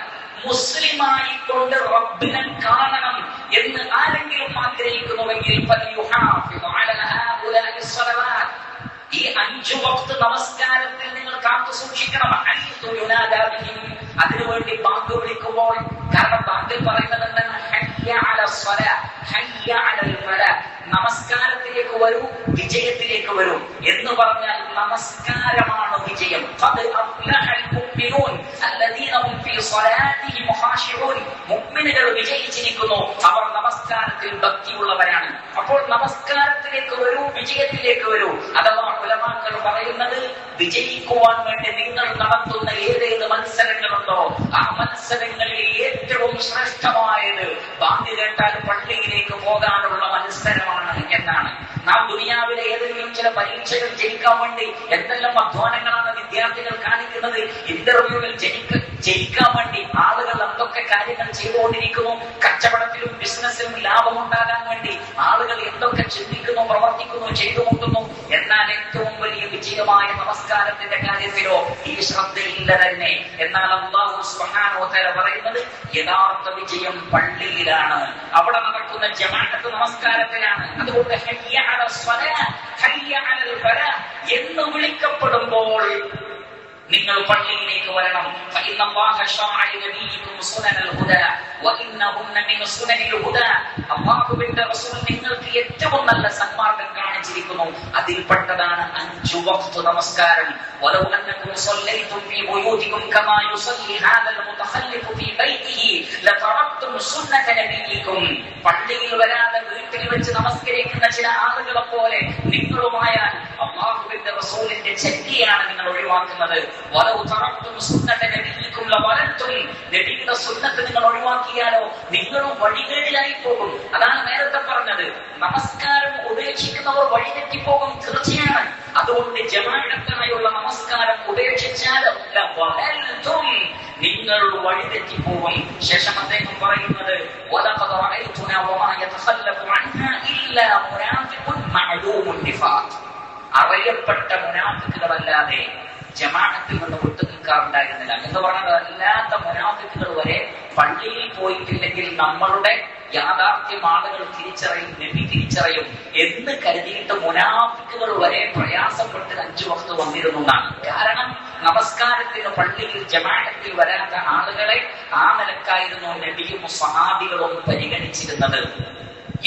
മുസ്ലിമായിക്കൊണ്ട് റബ്ബിനെ കാണണം എന്ന് ആരെങ്കിലും ആഗ്രഹിക്കുന്നുവെങ്കിൽ ഈ 5 വഖ്ത് നമസ്കാരത്തിൽ നിങ്ങൾ കാത്തു സൂക്ഷിക്കണം. അതിനുവേണ്ടി ബാങ്ക് വിളിക്കുമ്പോൾ, കാരണം ബാങ്കിൽ പറയുന്നത് എന്താണ്? ഹയ്യ അലൽ സ്വലാ, ഹയ്യ അലൽ ഫലാ, നമസ്കാരത്തിലേക്ക് വരൂ, വിജയത്തിലേക്ക് വരൂ എന്ന് പറഞ്ഞാൽ നമസ്കാരമാണ് വിജയം. ഖദ് അഫ്ലഹൽ മുഅ്മിനൂൻ അല്ലദീന ഹും ഫീ സ്വലാത്തിഹിം ഖാശിഊൻ, മുഅ്മിനുകൾ വിജയിച്ചിരിക്കുന്നു, അവർ നമസ്കാരത്തിൽ ഭക്തിയുള്ളവരാണ്. അപ്പോൾ നമസ്കാരത്തിലേക്ക് വരൂ, വിജയത്തിലേക്ക് വരൂ. അഥവാ ഉലമാക്കൾ പറയുന്നത്, വിജയിക്കുവാൻ വേണ്ടി നിങ്ങൾ നടത്തുന്ന ഏതേത് മത്സരങ്ങളുണ്ടോ ആ മത്സരങ്ങളിൽ ഏറ്റവും ശ്രേഷ്ഠമായത് ബാങ്ക് കേട്ടാൽ പള്ളിയിലേക്ക് പോകാനുള്ള മത്സരമാണ് എന്നാണ്. നാം ദുനിയാവിലെ ഏതെങ്കിലും ചില പരീക്ഷകൾ ജയിക്കാൻ വേണ്ടി എന്തെല്ലാം അധ്വാനങ്ങളാണ് വിദ്യാർത്ഥികൾ കാണിക്കുന്നത്. ഇന്റർവ്യൂവിൽ ജയിക്കാൻ വേണ്ടി ആളുകൾ എന്തൊക്കെ കാര്യങ്ങൾ ചെയ്തുകൊണ്ടിരിക്കുന്നു. കച്ചവടത്തിലും ബിസിനസ്സിലും ലാഭമുണ്ടാകാൻ വേണ്ടി ആളുകൾ എന്തൊക്കെ ചിന്തിക്കുന്നു, പ്രവർത്തിക്കുന്നു, ചെയ്തുകൊണ്ടുന്നു. എന്നാൽ ഏറ്റവും വലിയ വിജയമായ നമസ്കാരത്തിന്റെ കാര്യത്തിലോ ഈ ശ്രദ്ധയില്ല തന്നെ. എന്നാൽ അല്ലാഹു സുബ്ഹാനഹു വ തആല പറയുന്നത്, യഥാർത്ഥ വിജയം പള്ളിയിലാണ്, അവിടെ നടക്കുന്ന ജമാഅത്ത് നമസ്കാരത്തിലാണ്. അതുകൊണ്ട് ഹയ്യ അലൽ സ്വലാ ഹയ്യ അലൽ ഫലാ എന്ന് വിളിക്കപ്പെടുമ്പോൾ നിങ്ങൾ പള്ളിയിലേക്ക് വരണം. അല്ലാഹുവിന്റെ റസൂൽ നിങ്ങൾക്ക് ഏറ്റവും നല്ല സന്മാർഗ്ഗം കാണിച്ചിരിക്കുന്നു. അതിൽപ്പെട്ടതാണ് 5 വഖ്ത് നമസ്കാരം. വലൗ അന്നകും സല്ലൈതും ഫീ ബുയൂതികും കമാ യുസല്ലി ഹാദൽ മുതഖല്ലിഫു ഫീ ബൈതിഹി ലതറക്തും സുന്നത നബിയിക്കും. പള്ളിയിൽ വരാതെ വീട്ടിൽ വെച്ച് നമസ്കരിക്കുന്ന ചില ആളുകളെ പോലെ നിങ്ങളുമായാൽ അല്ലാഹുവിന്റെ റസൂലിന്റെ ചര്യയാണ് നിങ്ങൾ ഒഴിവാക്കുന്നത്. വലൗ തറക്തും സുന്നത നബിയിക്കും ലവലത്തും, നബിയുടെ സുന്നത്ത് നിങ്ങൾ ഒഴിവാക്കിയാലോ നിങ്ങളും വഴികേടിലായി പോകും. അതാണ് നേരത്തെ പറഞ്ഞത്, നമസ്കാരം ഉപേക്ഷിക്കുന്നവർ വഴിതെറ്റിപ്പോകും, തീർച്ചയാണ്. അതുകൊണ്ട് ജമാഅത്തായുള്ള നമസ്കാരം ഉപേക്ഷിച്ചാൽ നിങ്ങൾ വഴിതെറ്റിപ്പോകും. ശേഷം അദ്ദേഹം പറയുന്നത്, അറിയപ്പെട്ട മുനാഫിക്കുകളല്ലാതെ ജമാഅത്തിൽ നിന്ന് വിട്ടുനിൽക്കാറുണ്ടായിരുന്നില്ല എന്ന് പറഞ്ഞത്. അല്ലാത്ത മുനാഫിക്കുകൾ വരെ പള്ളിയിൽ പോയിട്ടില്ലെങ്കിൽ നമ്മളുടെ യാഥാർത്ഥ്യം ആളുകൾ തിരിച്ചറിയും, നബി തിരിച്ചറിയും എന്ന് കരുതിയിട്ട് മുനാഫിക്കുകൾ വരെ പ്രയാസപ്പെട്ട് 5 വഖ്ത് വന്നിരുന്നു എന്നാണ്. കാരണം നമസ്കാരത്തിന് പള്ളിയിൽ ജമാഅത്തിൽ വരാത്ത ആളുകളെ ആ നിലക്കായിരുന്നു നബിയും സ്വഹാബികളും പരിഗണിച്ചിരുന്നത്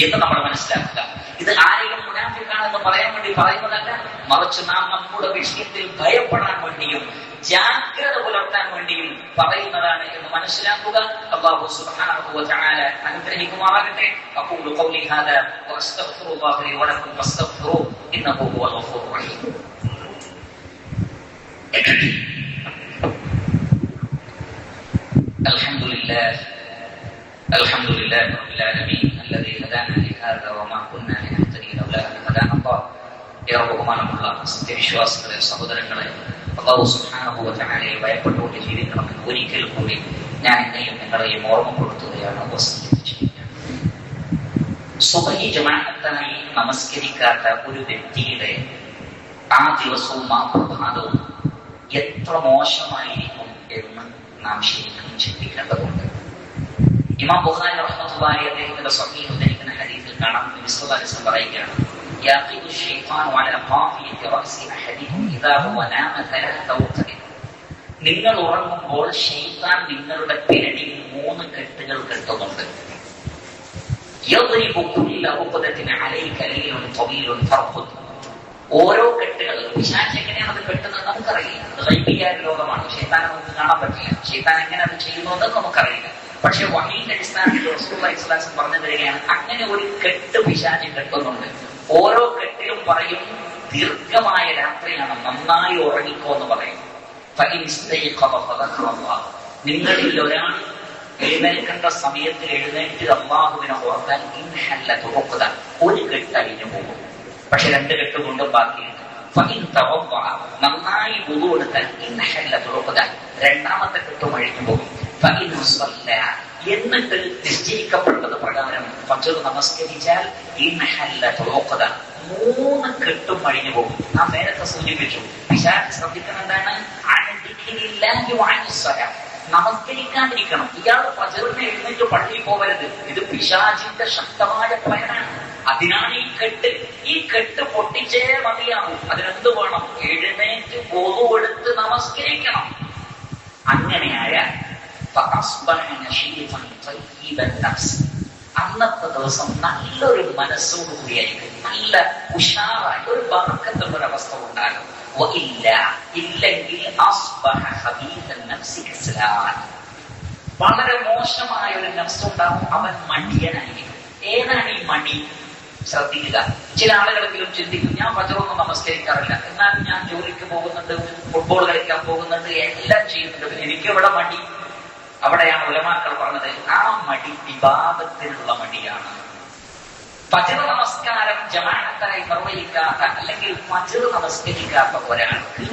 എന്ന് നമ്മൾ മനസ്സിലാക്കുക. ഇത് ആരെയും മുനാഫിക്കാണെന്ന് പറയാൻ വേണ്ടി പറയുന്നതല്ല, മറിച്ച് നാം നമ്മുടെ വിഷയത്തിൽ ഭയപ്പെടാൻ വേണ്ടിയും ജാഗ്രത പുലർത്താൻ വേണ്ടിയും പറയുന്നതാണ് എന്ന് മനസ്സിലാക്കുക. അല്ലാഹു സുബ്ഹാനഹു വ തആല അനുഗ്രഹിക്കുമാറാകട്ടെ. അഖൂലു ഖൗലി ഹാദാ വഅസ്തഗ്ഫിറുല്ലാഹ ലി വലക്കും ഫസ്തഗ്ഫിറൂ ഇന്നഹു ഹുവൽ ഗഫൂറുർ റഹീം. അൽഹംദുലില്ലാഹി റബ്ബിൽ ആലമീൻ الذي هدانا لهذا وما كنا لنهتدي لولا أن هدانا الله. ബഹുമാനമുള്ള സത്യവിശ്വാസികളെ, സഹോദരങ്ങളെ, അല്ലാഹു സുബ്ഹാനഹു വ തആലയെ ഭയപ്പെട്ടുകൊണ്ട് ജീവിക്കണമെന്ന് ഒരിക്കൽ കൂടി ഞാൻ എന്നെയും നിങ്ങളെയും ഓർമ്മപ്പെടുത്തുകയാണ്, വസിയത്ത് ചെയ്യുകയാണ്. സുബഹി ജമാഅത്തായി നമസ്കരിക്കാത്ത ഒരു വ്യക്തിയുടെ ആ ദിവസവും ആ പ്രഭാതവും എത്ര മോശമായിരിക്കും എന്ന് നാം ശരിക്കും ചിന്തിക്കേണ്ടതുണ്ട്. ഇമാം ബുഖാരി റഹ്മത്തുള്ളാഹി അദ്ദേഹത്തിന്റെ സ്വഹീഹ് ഉദ്ധരിക്കുന്ന ഹദീസിൽ കാണാം, നബി സല്ലല്ലാഹു അലൈഹി വസല്ലം പറയുകയാണ്, യാഖിദു ശൈത്താനു അലാ ഖാഫിയത്തി റഅസി അഹദികും ഇദാ ഹുവ നാമ തലഹത വഖതി. നിങ്ങൾ ഉറങ്ങുമ്പോൾ ശൈത്താൻ നിങ്ങളുടെ പിരടിയിൽ 3 കെട്ടുകൾ കെട്ടുന്നുണ്ട്. യദ്രിബു കുല്ല ഉഖദത്തിൻ അലൈക ലൈലുൻ തവീലുൻ ഫർഖുദ്. ഓരോ കെട്ടുകൾ പിശാച് എങ്ങനെയാണ് അത് കെട്ടുന്നത് നമുക്കറിയില്ല. അത് ഗൈബിയായ ലോകമാണ്. ശൈത്താനെ നമുക്ക് കാണാൻ പറ്റില്ല. ശൈത്താൻ എങ്ങനെ അത് ചെയ്യുന്നത് നമുക്കറിയില്ല. പക്ഷെ വഹീന്റെ അടിസ്ഥാനത്തിൽ റസൂലുള്ളാഹി സ്വല്ലല്ലാഹു അലൈഹി വസല്ലം പറഞ്ഞു തരികയാണ്, അങ്ങനെ ഒരു കെട്ട് പിശാച് കെട്ടുന്നുണ്ട്. ഓരോ കെട്ടിലും പറയും ദീർഘമായ രാത്രിയാണ്, നന്നായി ഉറങ്ങിക്കോ എന്ന് പറയും. നിങ്ങളിൽ ഒരാൾ എഴുന്നേൽക്കേണ്ട സമയത്തിൽ എഴുന്നേറ്റ് അല്ലാഹുവിനെ ഓർത്താൽ ഒരു കെട്ട് അഴിഞ്ഞു പോകും. പക്ഷെ 2 കെട്ട് കൊണ്ട് ബാക്കിയുണ്ട്. നന്നായി വുളു എടുത്താൽ രണ്ടാമത്തെ കെട്ടും അഴിഞ്ഞു പോകും. എന്നിട്ട് നിശ്ചയിക്കപ്പെട്ടത് പ്രകാരം ഫജ്ർ നമസ്കരിച്ചാൽ 3 കെട്ടും അഴിഞ്ഞു പോകും. നാം നേരത്തെ സൂചിപ്പിച്ചു, പിശാച് ശ്രദ്ധിക്കുന്നുണ്ടാണ് നമസ്കരിക്കാതിരിക്കണം. ഇയാൾ ഫജ്റിനെ എഴുന്നേറ്റ് പള്ളിയിൽ പോകരുത്. ഇത് പിശാചിന്റെ ശക്തമായ പ്ലാനാണ്. അതിനാണ് ഈ കെട്ട് പൊട്ടിച്ചേ മതിയാവും. അതിനെന്ത് വേണം? എഴുന്നേറ്റ് വുളു എടുത്ത് നമസ്കരിക്കണം. അങ്ങനെയായ അന്നത്തെ ദിവസം നല്ലൊരു മനസ്സോടുകൂടിയായിരിക്കും, നല്ല ഉഷാറായ ഒരു ബർക്കത്തുള്ള ഒരു അവസ്ഥ ഉണ്ടാകും. ഇല്ലെങ്കിൽ വളരെ മോശമായ ഒരു നഫ്സുണ്ടാകും. അവൻ മടിയനായിരിക്കും. ഏതാണ് ഈ മടി? ശ്രദ്ധിക്കുക. ചില ആളുകളെങ്കിലും ചിന്തിക്കും, ഞാൻ ഫജ്റൊന്നും നമസ്കരിക്കാറില്ല, എന്നാൽ ഞാൻ ജോലിക്ക് പോകുന്നുണ്ട്, ഫുട്ബോൾ കളിക്കാൻ പോകുന്നുണ്ട്, എല്ലാം ചെയ്യുന്നുണ്ട്, എനിക്ക് ഇവിടെ മടി. അവിടെയാണ് ഉലമാക്കൾ പറഞ്ഞത്, ആ മടി ഇബാദത്തിനുള്ള മടിയാണ്. ഫജ്ർ നമസ്കാരം ജമാഅത്തായി നിർവഹിക്കാത്ത അല്ലെങ്കിൽ ഫജ്ർ നമസ്കരിക്കാത്ത ഒരാൾക്ക്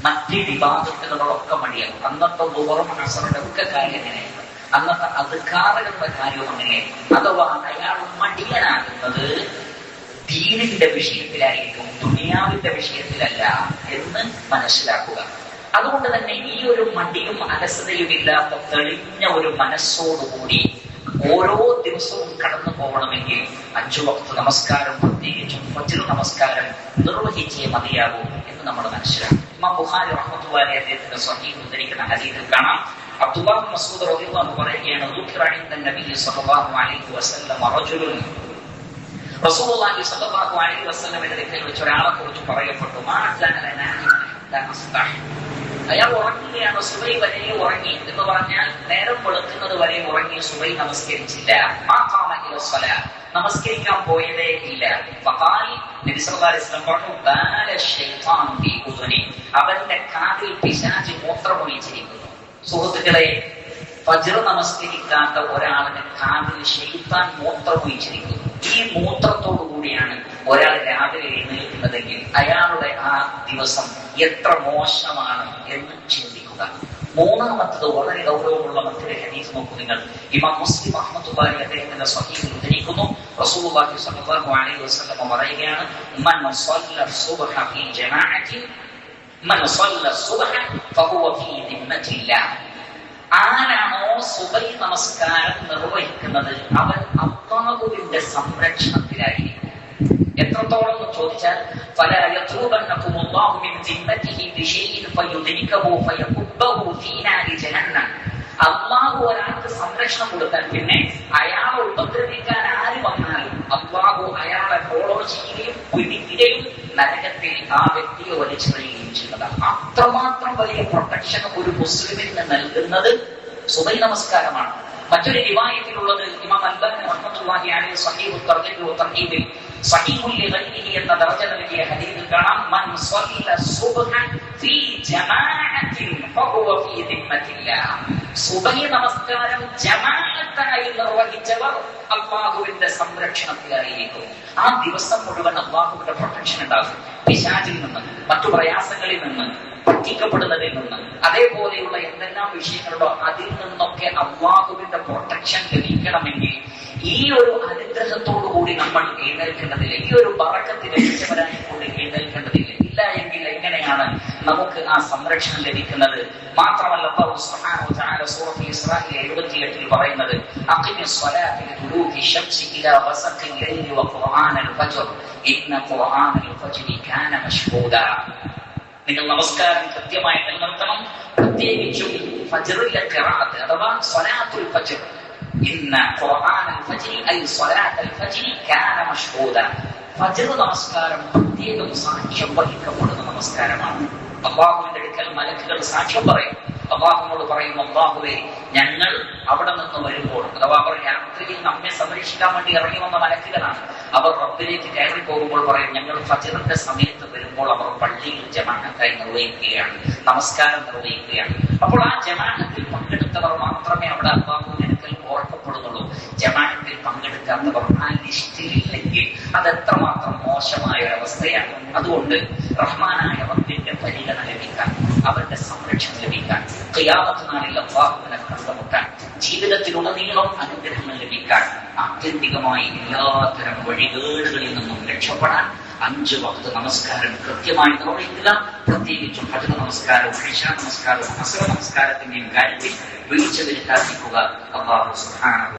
മറ്റ് ഇബാദത്തുകളൊക്കെ മടിയാണ്. അന്നത്തെ ദുഹറും അസറിന്റെ ഒക്കെ കാര്യം എങ്ങനെയാണ്? അന്നത്തെ അദ്കാറുകളുടെ കാര്യവും അങ്ങനെയായി. അഥവാ അയാൾ മടിയനാകുന്നത് ദീനിന്റെ വിഷയത്തിലായിരിക്കും, ദുനിയാവിന്റെ വിഷയത്തിലല്ല എന്ന് മനസ്സിലാക്കുക. അതുകൊണ്ട് തന്നെ ഈ ഒരു മടിയും അലസതയും ഇല്ലാത്ത തെളിഞ്ഞ ഒരു മനസ്സോടുകൂടി ഓരോ ദിവസവും കടന്നു പോകണമെങ്കിൽ 5 വക്ത് നമസ്കാരം, പ്രത്യേകിച്ചും ഫജ്ർ നമസ്കാരം നിർവഹിച്ചേ മതിയാകൂ എന്ന് നമ്മൾ മനസ്സിലാക്കും. ഇമാം ബുഖാരി റഹ്മത്തുള്ളാഹി അദ്ദേഹത്തിന്റെ സ്വഹീഹ് ഉദ്ധരിക്കുന്ന ഹദീസിൽ കാണാം, അബ്ദുല്ലാഹ് ഇബ്നു മസ്ഊദ് റളിയല്ലാഹു അൻഹു പറയുകയാണ്, ദുഖിറ ഇൻദ നബി സല്ലല്ലാഹു അലൈഹി വസല്ലം റജുലുൻ. റസൂലുള്ളാഹി സല്ലല്ലാഹു അലൈഹി വസല്ലമയുടെ അടുക്കൽ വെച്ച് ഒരാളെ കുറിച്ച് പറയപ്പെട്ടു, മാ കാന ലനാ ഹത്താ നസ്തഹ്. അയാൾ ഉറങ്ങുകയാണ്, സുബൈ വരെ ഉറങ്ങി എന്ന് പറഞ്ഞാൽ നേരം വെളുക്കുന്നത് വരെ ഉറങ്ങി, സുബൈ നമസ്കരിച്ചില്ല. നമസ്കരിക്കാൻ പോയതേ ഇല്ല. നബി സല്ലല്ലാഹു അലൈഹി വസല്ലം പറഞ്ഞു, അവന്റെ കാതിൽ പിശാച് മൂത്രമൊഴിച്ചിരിക്കുന്നു. സുഹൃത്തുക്കളെ, ഫജ്ർ നമസ്കരിക്കാത്ത ഒരാളിന്റെ കാതിൽ ശൈത്താൻ മൂത്രമൊഴിച്ചിരിക്കുന്നു. ഈ മൂത്രത്തോടു കൂടിയാണ് ഒരാൾ രാവിലെ എഴുന്നേൽക്കുന്നതെങ്കിൽ അയാളുടെ ആ ദിവസം എത്ര മോശമാണ് എന്ന് ചിന്തിക്കുക. മൂന്നാമത്തത് വളരെ ഗൗരവമുള്ള മറ്റൊരു ഹദീസ് നോക്കൂ നിങ്ങൾ. ഇമാം മുസ്ലിം റഹ്മത്തുള്ളാഹി അദ്ദേഹത്തിന്റെ സ്വഹീഹിൽ ഉദ്ധരിക്കുന്നു, റസൂലുള്ളാഹി സ്വല്ലല്ലാഹു അലൈഹി വസല്ലം പറയുകയാണ്, മൻ സ്വല്ല സുബ്ഹ ഫീ ജമാഅത്തിൻ മൻ സ്വല്ല സുബ്ഹ ഫഹുവ ഫീ ദിമ്മത്തില്ലാഹ്. ആരാണോ സുബൈ നമസ്കാരം നിർവഹിക്കുന്നത് അവൻ അല്ലാഹുവിന്റെ സംരക്ഷണത്തിലായിരിക്കും. എത്രത്തോളം എന്ന് ചോദിച്ചാൽ, ഫലാ യത്റൂബന്നകും അല്ലാഹു മിൻ ദിമ്മതിഹി ബിശൈഇൻ ഫയുദ്രികഹു ഫയകുബ്ബഹു ഫീ നാരി ജഹന്നം. അല്ലാഹു ഒരാൾക്ക് സംരക്ഷണം കൊടുത്താൽ പിന്നെ അയാളെ ഉപദ്രവിക്കാൻ ആര് വന്നാലും അല്ലാഹു അയാളെ ഫോളോ ചെയ്യുകയും പിടിക്കുകയും നരകത്തിൽ ആ വ്യക്തിയെ വലിച്ചെറിയുകയും ചെയ്യുന്നതാണ്. അത്രമാത്രം വലിയ പ്രൊട്ടക്ഷൻ ഒരു മുസ്ലിമിന് നൽകുന്നത് സുബൈ നമസ്കാരമാണ്. മറ്റൊരു റിവായത്തിലുള്ളത് ഇമാം അൽബാനി റഹ്മത്തുള്ളാഹി അലൈഹി സ്വഹീഹു തർഗീബ് വ തർഹീബിൽ സ്വഹീഹുൽ ലിഗൈരിഹി എന്ന ദർജ നൽകിയ ഹദീസിൽ കാണാം, മൻ സ്വല്ല സുബ്ഹ ഫീ ജമാഅത്തിൻ ഫഹുവ ഫീ ദിമ്മത്തില്ലാഹ്. സുബഹി നമസ്കാരം ജമാഅത്തായി നിർവഹിച്ചവർ അല്ലാഹുവിന്റെ സംരക്ഷണത്തിലായിരിക്കും. ആ ദിവസം മുഴുവൻ അല്ലാഹുവിന്റെ പ്രൊട്ടക്ഷൻ ഉണ്ടാകും. പിശാചിൽ നിന്ന്, മറ്റു പ്രയാസങ്ങളിൽ നിന്ന്, പറ്റിക്കപ്പെടുന്നതിൽ നിന്ന്, അതേപോലെയുള്ള എന്തെല്ലാം വിഷയങ്ങളുണ്ടോ അതിൽ നിന്നൊക്കെ അല്ലാഹുവിന്റെ പ്രൊട്ടക്ഷൻ ലഭിക്കണമെങ്കിൽ ഈ ഒരു അനുഗ്രഹത്തോടു കൂടി നമ്മൾ എഴുന്നേൽക്കേണ്ടതില്ല, ഈ ഒരു ബറക്കത്ത് ലഭിച്ചവരായി കൂടി എഴുന്നേൽക്കേണ്ടതില്ല. ഇല്ല എങ്കിൽ എങ്ങനെയാണ് നമുക്ക് ആ സംരക്ഷണം ലഭിക്കുന്നത്? മാത്രമല്ല അല്ലാഹു സുബ്ഹാനഹു വ തആല സൂറത്തുൽ ഇസ്രായിൽ 78 പറയുന്നത് അഖിമിസ് സ്വലാത ലിദുലൂകി ശംസി ഇലാ ഗസഖിൽ ലൈലി വ ഖുർആനൽ ഫജ്ർ ഇന്ന ഖുർആനൽ ഫജ്രി കാന മശ്ഹൂദാ. നിങ്ങൾ നമസ്കാരം കൃത്യമായി നിലനിർത്തണം, പ്രത്യേകിച്ചും ഫജ്റിലെ ഖിറാഅത്ത് അഥവാ സ്വലാത്തുൽ ഫജ്ർ. ഇന്ന ഖുർആനൽ ഫജ്രി ഐ സ്വലാത്തുൽ ഫജ്രി കാന മശ്ഹൂദാ. ഫജ്ർ നമസ്കാരം പ്രത്യേകം സാക്ഷ്യം വഹിക്കപ്പെടുന്ന നമസ്കാരമാണ്. അല്ലാഹുവിന്റെ അടുക്കൽ മലക്കുകൾ സാക്ഷ്യം പറയും. അല്ലാഹുവിനോട് പറയും, അല്ലാഹുവേ, ഞങ്ങൾ അവിടെ നിന്ന് വരുമ്പോൾ, അഥവാ അവർ രാത്രിയിൽ നമ്മെ സംരക്ഷിക്കാൻ വേണ്ടി ഇറങ്ങി വന്ന മലക്കുകളാണ്, അവർ റബ്ബിലേക്ക് കയറി പോകുമ്പോൾ പറയും, ഞങ്ങൾ ഫജ്റിന്റെ സമയത്ത് വരുമ്പോൾ അവർ പള്ളിയിൽ ജമാഅത്തായി നിർവഹിക്കുകയാണ്, നമസ്കാരം നിർവഹിക്കുകയാണ്. അപ്പോൾ ആ ജമാഅത്തിൽ പങ്കെടുത്തവർ മാത്രമേ അവിടെ അല്ലാഹുവിന്റെ അടുക്കൽ ഓർക്കപ്പെടുന്നുള്ളൂ. ജമാഅത്തിൽ പങ്കെടുക്കാത്തവർ ആ ലിസ്റ്റിലില്ലെങ്കിൽ അത് എത്രമാത്രം മോശമായ ഒരവസ്ഥയാണ്. അതുകൊണ്ട് റഹ്മാനായ റബ്ബിന്റെ പരിഗണന ലഭിക്കാൻ, അവരുടെ സംരക്ഷണം ലഭിക്കാൻ, ഖിയാമത്ത് നാളിൽ അല്ലാഹുവിനെ കണ്ടുമുട്ടാൻ, ജീവിതത്തിലുടനീളം അനുഗ്രഹങ്ങൾ ലഭിക്കാൻ, ആത്യന്തികമായി എല്ലാത്തരം വഴികേടുകളിൽ നിന്നും രക്ഷപ്പെടാൻ 5 വഖ്ത് നമസ്കാരം കൃത്യമായി നിർവഹിക്കുക. പ്രത്യേകിച്ചും ഫജ്ർ നമസ്കാരവും ഇശാ നമസ്കാരവും അസ്ർ നമസ്കാരത്തിന്റെയും കാര്യത്തിൽ വീഴ്ച വരുത്താതിരിക്കുക. അല്ലാഹു സുബ്ഹാനഹു